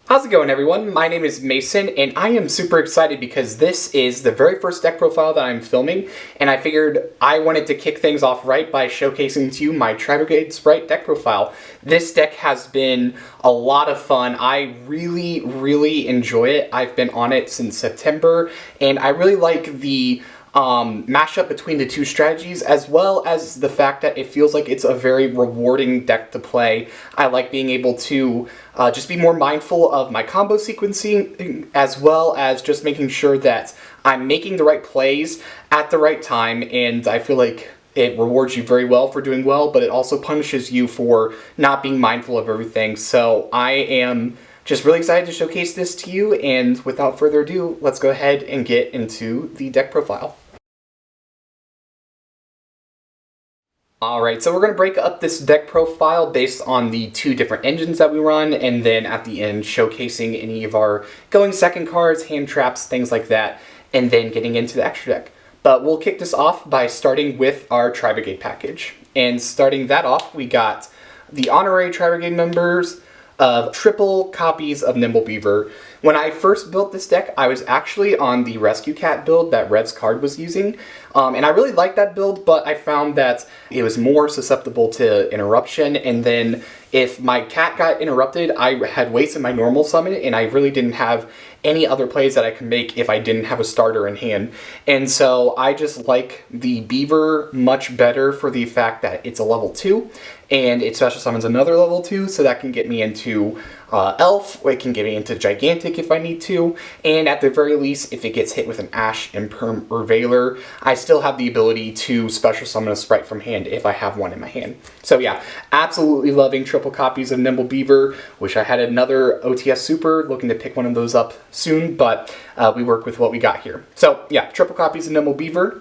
How's it going, everyone? My name is Mason, and I am super excited because this is the very first deck profile that I'm filming, and I figured I wanted to kick things off right by showcasing to you my Tri-Spright deck profile. This deck has been a lot of fun. I really enjoy it. I've been on it since September, and I really like the mashup between the two strategies, as well as the fact that it feels like it's a very rewarding deck to play. I like being able to just be more mindful of my combo sequencing, as well as just making sure that I'm making the right plays at the right time, and I feel like it rewards you very well for doing well, but it also punishes you for not being mindful of everything. So I am just really excited to showcase this to you, and without further ado, let's go ahead and get into the deck profile. Alright, so we're going to break up this deck profile based on the two different engines that we run, and then at the end showcasing any of our going second cards, hand traps, things like that, and then getting into the extra deck. But we'll kick this off by starting with our Tri-Brigade package. And starting that off, we got the honorary Tri-Brigade members of triple copies of Nimble Beaver. When I first built this deck, I was actually on the Rescue Cat build that Red's card was using, and I really liked that build, but I found that it was more susceptible to interruption, and then if my cat got interrupted, I had wasted my normal summon, and I really didn't have any other plays that I could make if I didn't have a starter in hand. And so I just like the Beaver much better for the fact that it's a level 2, and it special summons another level 2, so that can get me into Elf, or it can get me into Gigantic if I need to, and at the very least, if it gets hit with an Ash, Imperm, or Veiler, I still have the ability to special summon a Sprite from hand if I have one in my hand. So yeah, absolutely loving triple copies of Nimble Beaver. Wish I had another OTS Super, looking to pick one of those up soon, but we work with what we got here. So yeah, triple copies of Nimble Beaver,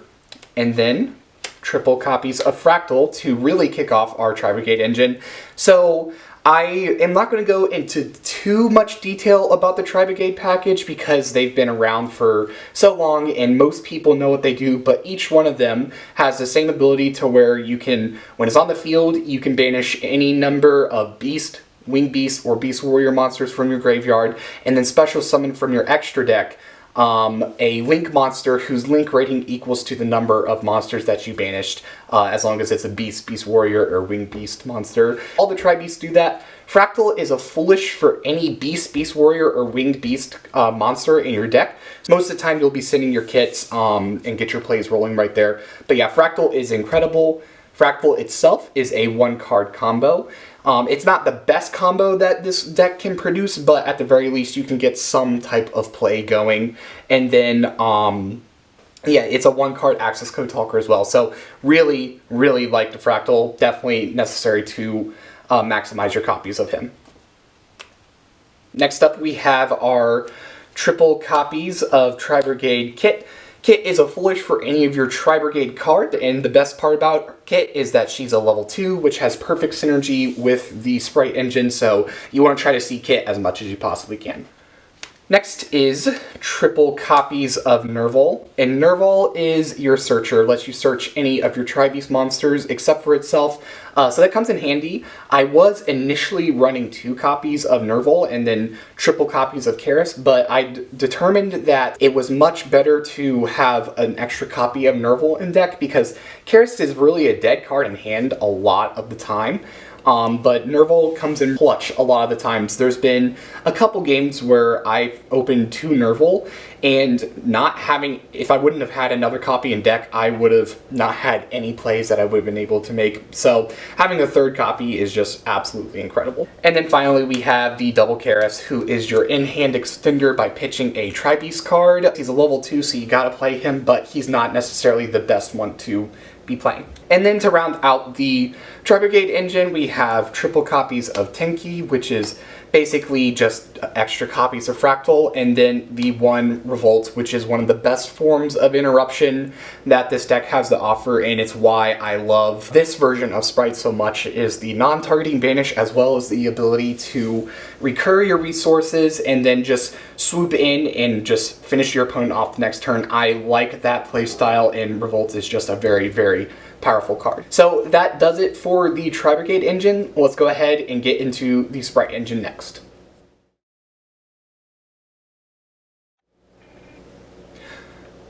and then triple copies of Fractal to really kick off our Tri-Brigade engine. So I am not going to go into too much detail about the Tri-Brigade package because they've been around for so long and most people know what they do, but each one of them has the same ability to where you can, when it's on the field, you can banish any number of Beast, Winged Beast, or Beast Warrior monsters from your graveyard, and then special summon from your extra deck a Link monster whose Link rating equals to the number of monsters that you banished, as long as it's a Beast, Beast Warrior, or Winged Beast monster. All the Tri-Beasts do that. Fractal is a foolish for any Beast, Beast Warrior, or Winged Beast monster in your deck. So most of the time you'll be sending your kits and get your plays rolling right there. But yeah, Fractal is incredible. Fractal itself is a one-card combo. It's not the best combo that this deck can produce, but at the very least you can get some type of play going. And then, yeah, it's a one-card access code talker as well. So really like the Fractal. Definitely necessary to maximize your copies of him. Next up we have our triple copies of Tri-Brigade Kit. Kit is a foolish for any of your Tri-Brigade card, and the best part about Kit is that she's a level 2, which has perfect synergy with the Sprite engine, so you want to try to see Kit as much as you possibly can. Next is triple copies of Nerval, and Nerval is your searcher, lets you search any of your Tri-Beast monsters except for itself, so that comes in handy. I was initially running 2 copies of Nerval and then triple copies of Karis, but I determined that it was much better to have an extra copy of Nerval in deck because Karis is really a dead card in hand a lot of the time. But Nerval comes in clutch a lot of the times. There's been a couple games where I've opened 2 Nerval, and not having, if I wouldn't have had another copy in deck, I would have not had any plays that I would have been able to make. So having a 3rd copy is just absolutely incredible. And then finally we have the double Karis, who is your in-hand extender by pitching a Tri-Beast card. He's a level 2, so you gotta play him, but he's not necessarily the best one to be playing. And then to round out the Tri-Brigade engine, we have triple copies of Tenki, which is basically just extra copies of Fractal, and then the 1 Revolt, which is one of the best forms of interruption that this deck has to offer, and it's why I love this version of Sprite so much, is the non-targeting banish as well as the ability to recur your resources and then just swoop in and just finish your opponent off the next turn. I like that playstyle, and Revolt is just a very powerful card. So that does it for the Tri-Brigade engine. Let's go ahead and get into the Sprite engine next.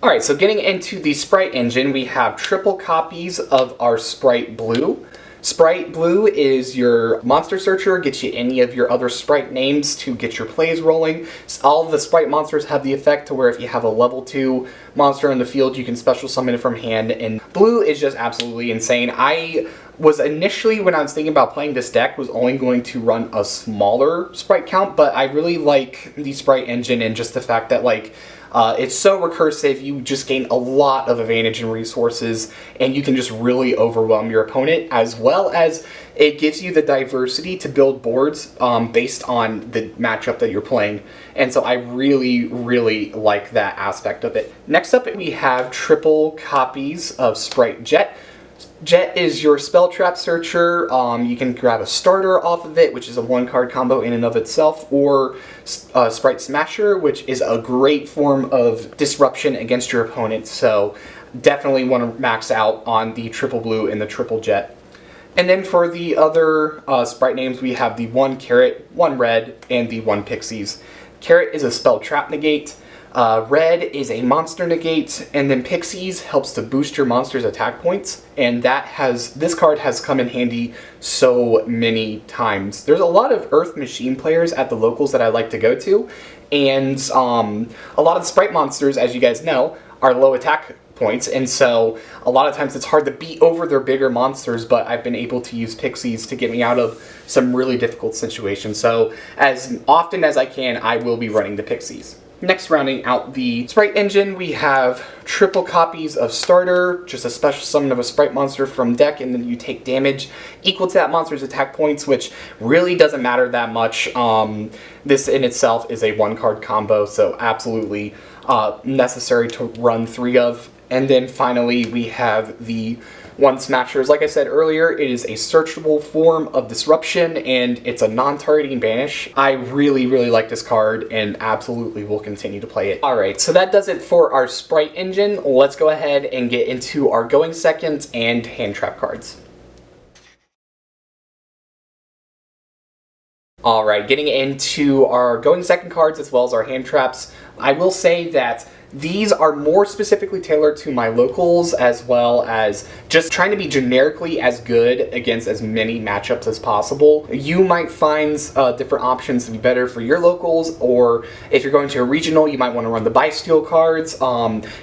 Alright, so getting into the Sprite engine, we have triple copies of our Sprite Blue. Sprite Blue is your monster searcher, gets you any of your other Sprite names to get your plays rolling. All of the Sprite monsters have the effect to where if you have a level 2 monster in the field, you can special summon it from hand, and Blue is just absolutely insane. I was initially, when I was thinking about playing this deck, was only going to run a smaller Sprite count, but I really like the Sprite engine and just the fact that, like, it's so recursive, you just gain a lot of advantage and resources, and you can just really overwhelm your opponent, as well as it gives you the diversity to build boards based on the matchup that you're playing. And so I really, really like that aspect of it. Next up, we have triple copies of Sprite Jet. Jet is your spell trap searcher. You can grab a starter off of it, which is a 1-card combo in and of itself, or Sprite Smasher, which is a great form of disruption against your opponent. So definitely want to max out on the triple blue and the triple jet. And then for the other Sprite names, we have the 1 carrot, 1 red, and the 1 pixies. Carrot is a spell trap negate. Red is a monster negate, and then Pixies helps to boost your monster's attack points, and this card has come in handy so many times. There's a lot of Earth Machine players at the locals that I like to go to, and a lot of the Sprite monsters, as you guys know, are low attack points, and so a lot of times it's hard to beat over their bigger monsters, but I've been able to use Pixies to get me out of some really difficult situations. So as often as I can, I will be running the Pixies. Next, rounding out the Sprite engine, we have triple copies of Starter, just a special summon of a Sprite monster from deck, and then you take damage equal to that monster's attack points, which really doesn't matter that much. This in itself is a 1-card combo, so absolutely necessary to run 3 of. And then finally, we have the 1 Smashers. Like I said earlier, it is a searchable form of disruption, and it's a non-targeting banish. I really, really like this card and absolutely will continue to play it. Alright, so that does it for our Sprite engine. Let's go ahead and get into our going second and hand trap cards. Alright, getting into our going second cards as well as our hand traps. I will say that these are more specifically tailored to my locals, as well as just trying to be generically as good against as many matchups as possible. You might find different options to be better for your locals, or if you're going to a regional, you might want to run the Bysteel cards.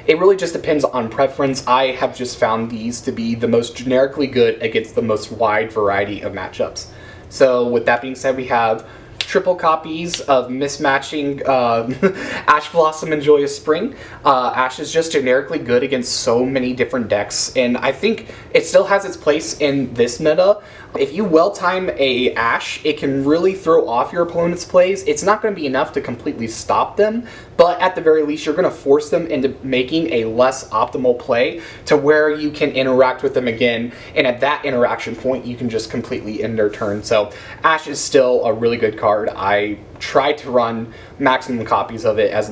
It really just depends on preference. I have just found these to be the most generically good against the most wide variety of matchups. So with that being said, we have triple copies of mismatching Ash Blossom and Joyous Spring. Ash is just generically good against so many different decks, and I think it still has its place in this meta. If you well-time a Ash, it can really throw off your opponent's plays. It's not going to be enough to completely stop them, but at the very least, you're going to force them into making a less optimal play to where you can interact with them again, and at that interaction point, you can just completely end their turn. So Ash is still a really good card. I try to run maximum copies of it as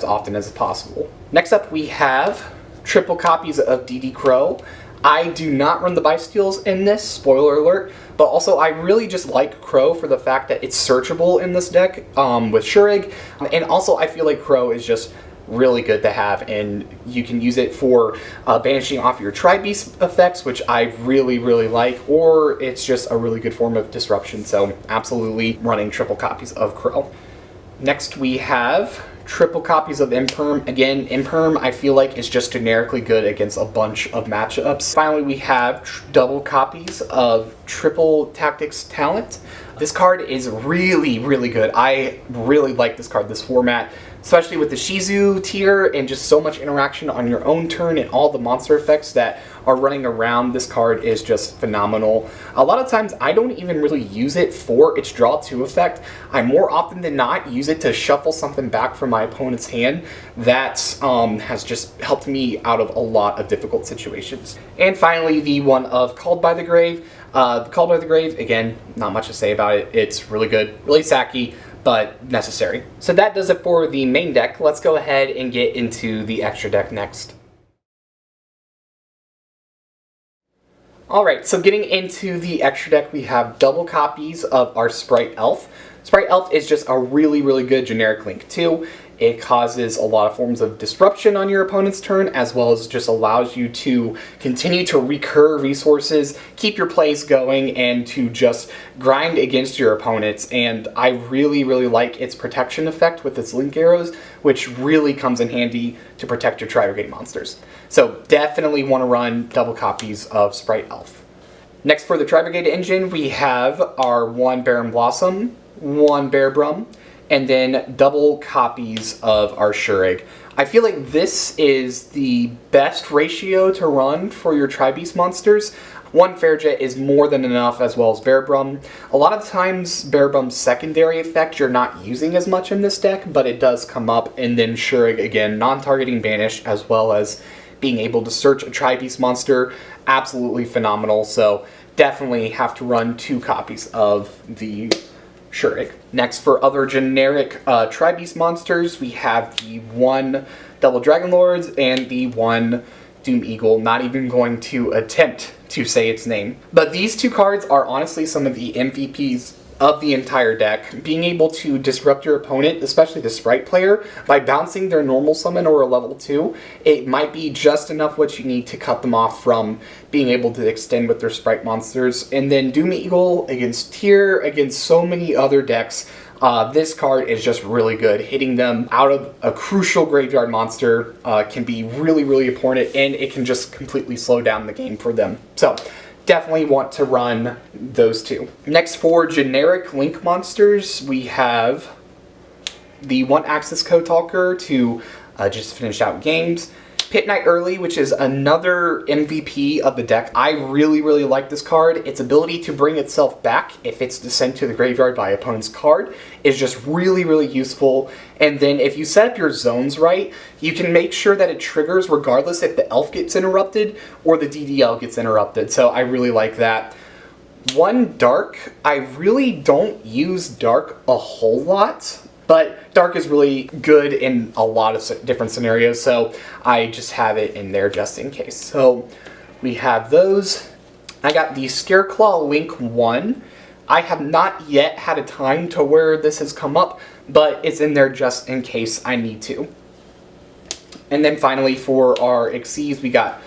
often as possible. Next up, we have triple copies of DD Crow. I do not run the Bysteals in this, spoiler alert, but also I really just like Crow for the fact that it's searchable in this deck with Shurig, and also I feel like Crow is just really good to have, and you can use it for banishing off your Tri-Beast effects, which I really, really like, or it's just a really good form of disruption, so absolutely running triple copies of Crow. Next we have triple copies of Imperm. Again, Imperm I feel like is just generically good against a bunch of matchups. Finally, we have double copies of Triple Tactics Talent. This card is really, really good. I really like this card, this format, especially with the Shizu tier and just so much interaction on your own turn and all the monster effects that are running around. This card is just phenomenal. A lot of times I don't even really use it for its draw 2 effect. I more often than not use it to shuffle something back from my opponent's hand. That has just helped me out of a lot of difficult situations. And finally, the one of Called by the Grave. Called by the Grave, again, not much to say about it. It's really good, really sacky, but necessary. So that does it for the main deck. Let's go ahead and get into the extra deck next. Alright, so getting into the extra deck, we have double copies of our Sprite Elf. Sprite Elf is just a really, really good generic link too. It causes a lot of forms of disruption on your opponent's turn, as well as just allows you to continue to recur resources, keep your plays going, and to just grind against your opponents. And I really, really like its protection effect with its link arrows, which really comes in handy to protect your Tri-Brigade monsters. So definitely want to run double copies of Sprite Elf. Next, for the Tri-Brigade engine, we have our 1 Baron Blossom, 1 Bear Brum, and then double copies of our Shurig. I feel like this is the best ratio to run for your Tri-Beast monsters. 1 Fairjet is more than enough, as well as Bear Brum. A lot of times, Bear Brum's secondary effect you're not using as much in this deck, but it does come up, and then Shurig, again, non-targeting banish, as well as being able to search a Tri-Beast monster, absolutely phenomenal. So definitely have to run 2 copies of the Shurig. Next, for other generic Tri-Beast monsters, we have the 1 Double Dragon Lords and the 1 Doom Eagle. Not even going to attempt to say its name. But these 2 cards are honestly some of the MVPs of the entire deck. Being able to disrupt your opponent, especially the Sprite player, by bouncing their normal summon or a level 2, it might be just enough what you need to cut them off from being able to extend with their Sprite monsters. And then Doom Eagle against Tyr, against so many other decks, this card is just really good. Hitting them out of a crucial graveyard monster can be really, really important, and it can just completely slow down the game for them. So definitely want to run those 2. Next, for generic Link monsters, we have the 1 Axis Code Talker to just finish out games. Pit Knight Early, which is another MVP of the deck. I really, really like this card. Its ability to bring itself back if it's sent to the graveyard by opponent's card is just really, really useful. And then if you set up your zones right, you can make sure that it triggers regardless if the elf gets interrupted or the DDL gets interrupted. So I really like that. 1 Dark, I really don't use Dark a whole lot, but Dark is really good in a lot of different scenarios, so I just have it in there just in case. So we have those. I got the Scareclaw Link 1. I have not yet had a time to where this has come up, but it's in there just in case I need to. And then finally, for our Xyz, we got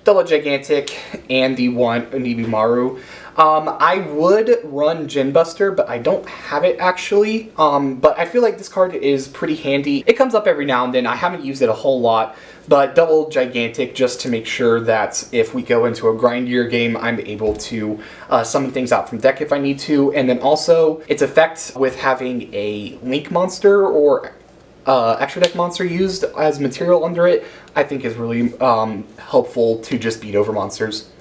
Double Gigantic and the 1 Onibimaru. I would run Genbuster, but I don't have it actually. But I feel like this card is pretty handy. It comes up every now and then. I haven't used it a whole lot, but Double Gigantic just to make sure that if we go into a grindier game, I'm able to summon things out from deck if I need to. And then also its effect with having a Link monster or extra deck monster used as material under it, I think is really helpful to just beat over monsters.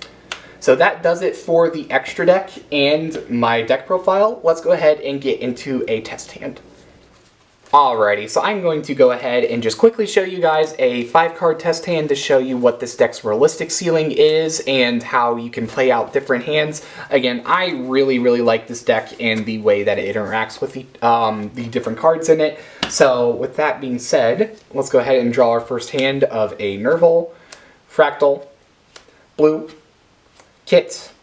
So that does it for the extra deck and my deck profile. Let's go ahead and get into a test hand. Alrighty, so I'm going to go ahead and just quickly show you guys a 5-card test hand to show you what this deck's realistic ceiling is and how you can play out different hands. Again, I really, really like this deck and the way that it interacts with the different cards in it. So with that being said, let's go ahead and draw our first hand of a Nerval, Fractal, Blue, Kit,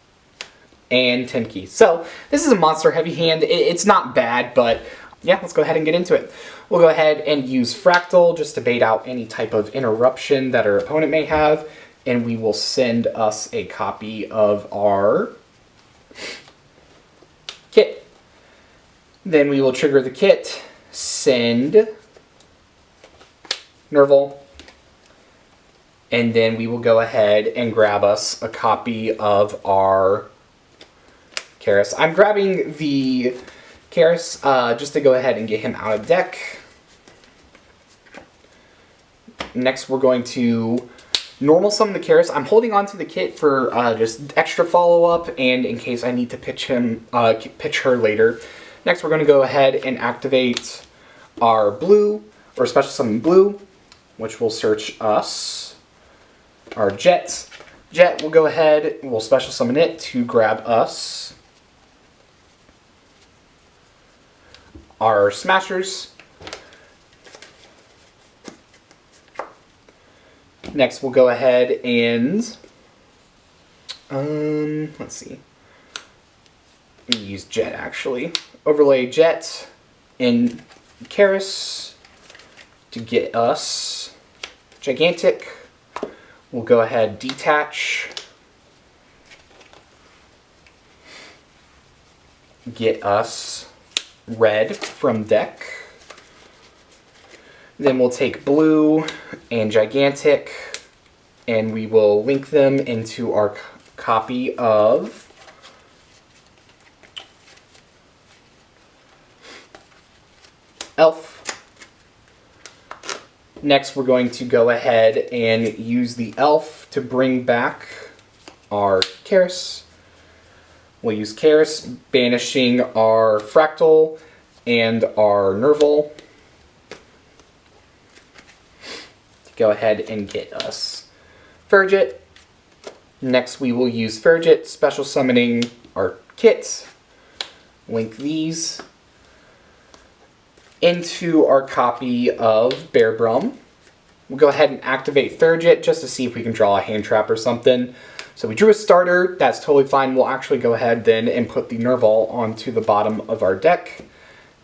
and Tenki. So this is a monster heavy hand. It's not bad, but yeah, let's go ahead and get into it. We'll go ahead and use Fractal just to bait out any type of interruption that our opponent may have, and we will send us a copy of our Kit. Then we will trigger the Kit, send Nerval, and then we will go ahead and grab us a copy of our Karis. I'm grabbing the Karis just to go ahead and get him out of deck. Next, we're going to normal summon the Karis. I'm holding on to the Kit for just extra follow-up and in case I need to pitch her later. Next, we're going to go ahead and activate our blue, or special summon blue, which will search us. Our Jet. Jet, we'll go ahead and we'll special summon it to grab us our Smashers. Next, we'll go ahead and let's see. I'm gonna use Jet actually. Overlay Jet in Karis. to get us Gigantic. We'll go ahead, detach. Get us Red from deck. Then we'll take Blue and Gigantic, and we will link them into our copy of Elf. Next, we're going to go ahead and use the Elf to bring back our Karis. We'll use Karis, banishing our Fractal and our Nerval. Go ahead and get us Fergit. Next, we will use Fergit, special summoning our kits. Link these into our copy of Bearbrum. We'll go ahead and activate Fergit just to see if we can draw a hand trap or something. So we drew a starter, that's totally fine. We'll actually go ahead then and put the Nerval onto the bottom of our deck.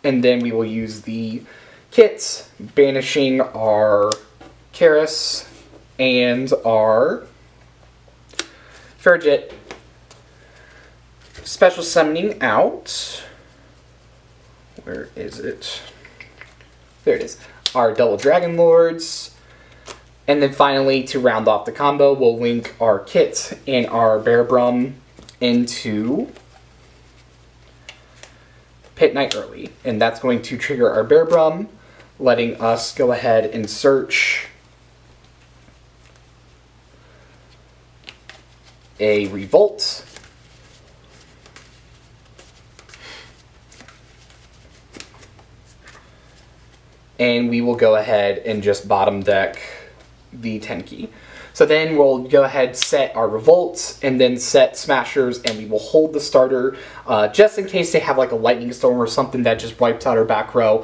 And then we will use the kits, banishing our Karis and our Fergit. Special summoning out. Where is it? There it is. Our double Dragon Lords. And then finally, to round off the combo, we'll link our kit and our Bearbrum into Pit Knight early. And that's going to trigger our Bearbrum, letting us go ahead and search a Revolt. And we will go ahead and just bottom deck the Tenki. So then we'll go ahead, set our Revolts, and then set Smashers, and we will hold the starter just in case they have like a Lightning Storm or something that just wipes out our back row.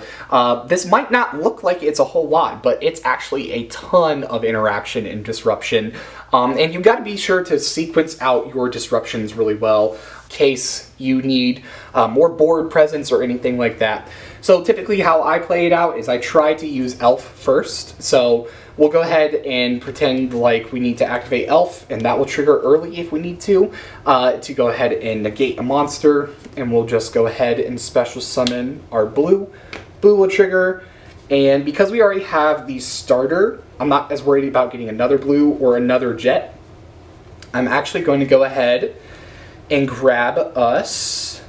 This might not look like it's a whole lot, but it's actually a ton of interaction and disruption. And you've got to be sure to sequence out your disruptions really well in case you need more board presence or anything like that. So typically how I play it out is I try to use Elf first. So we'll go ahead and pretend like we need to activate Elf, and that will trigger early if we need to go ahead and negate a monster. And we'll just go ahead and special summon our Blue. Blue will trigger, and because we already have the starter, I'm not as worried about getting another Blue or another Jet. I'm actually going to go ahead and grab us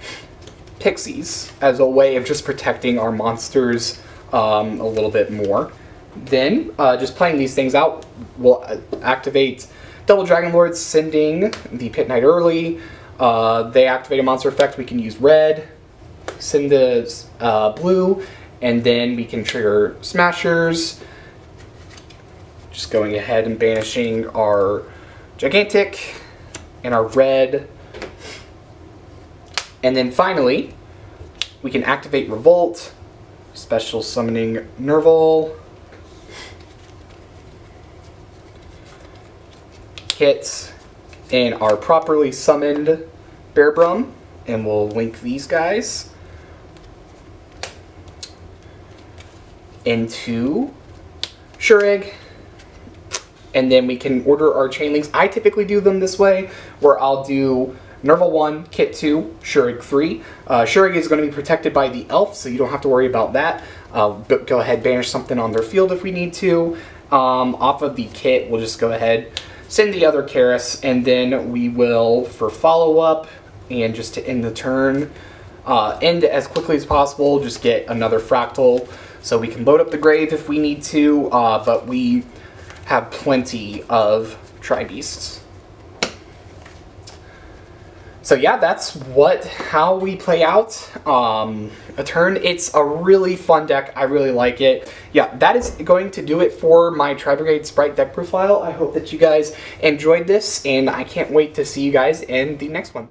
Pixies as a way of just protecting our monsters a little bit more. Then, just playing these things out, we'll activate Double Dragon Lords, sending the Pit Knight early. They activate a monster effect. We can use Red, send the Blue, and then we can trigger Smashers. Just going ahead and banishing our Gigantic and our Red. And then finally, we can activate Revolt, special summoning Nerval, kits, and our properly summoned Bearbrum, and we'll link these guys into Shurig. And then we can order our chain links. I typically do them this way, where I'll do Nerval 1, Kit 2, Shurig 3. Shurig is going to be protected by the Elf, so you don't have to worry about that. But go ahead, banish something on their field if we need to. Off of the kit, we'll just go ahead, send the other Karis, and then we will, for follow-up, and just to end the turn, end as quickly as possible, just get another Fractal, so we can load up the grave if we need to, but we have plenty of Tri-Beasts. So yeah, that's how we play out a turn. It's a really fun deck. I really like it. Yeah, that is going to do it for my Tri-Spright deck profile. I hope that you guys enjoyed this, and I can't wait to see you guys in the next one.